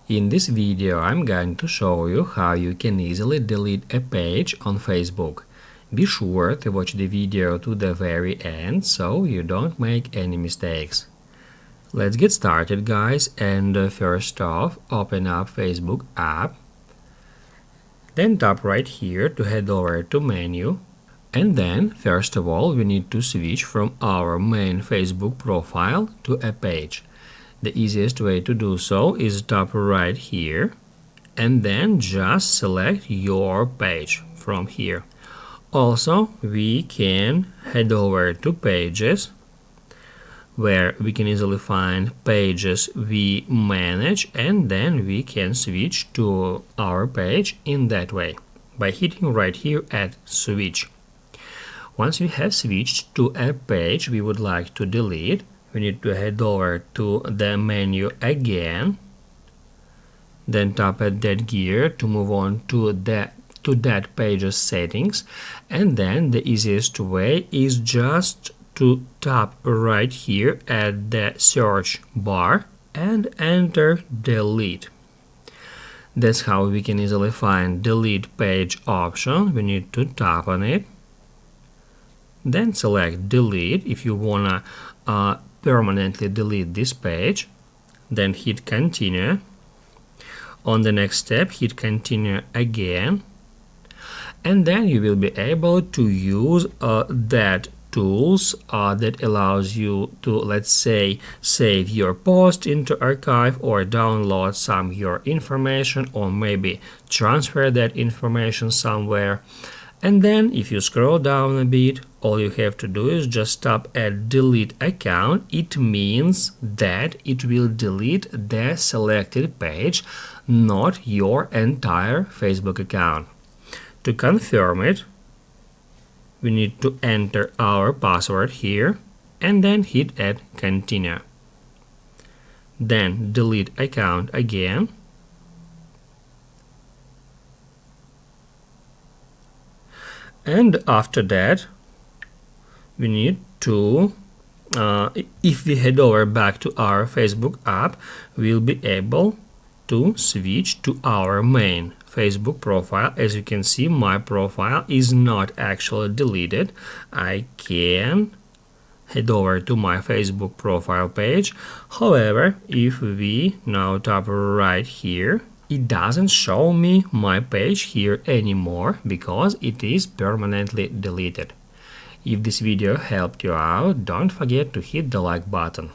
In this video, I'm going to show you how you can easily delete a page on Facebook. Be sure to watch the video to the very end so you don't make any mistakes. Let's get started, guys, and first off, open up Facebook app. Then tap right here to head over to menu. And then, first of all, we need to switch from our main Facebook profile to a page. The easiest way to do so is tap right here and then just select your page from here. Also, we can head over to pages, where we can easily find pages we manage, and then we can switch to our page in that way by hitting right here at switch. Once we have switched to a page we would like to delete, we need to head over to the menu again, then tap at that gear to move on to that page's settings, and then the easiest way is just to tap right here at the search bar and enter delete. That's how we can easily find delete page option. We need to tap on it, then select delete if you wanna permanently delete this page, then hit continue. On the next step, hit continue again, and then you will be able to use that tools that allows you to, let's say, save your post into archive or download some your information, or maybe transfer that information somewhere. And then if you scroll down a bit, all you have to do is just tap at delete account. It means that it will delete the selected page, not your entire Facebook account. To confirm it, we need to enter our password here and then hit at continue. Then delete account again. And after that, we need to, if we head over back to our Facebook app, we'll be able to switch to our main Facebook profile. As you can see, my profile is not actually deleted. I can head over to my Facebook profile page. However, if we now tap right here, it doesn't show me my page here anymore because it is permanently deleted. If this video helped you out, don't forget to hit the like button.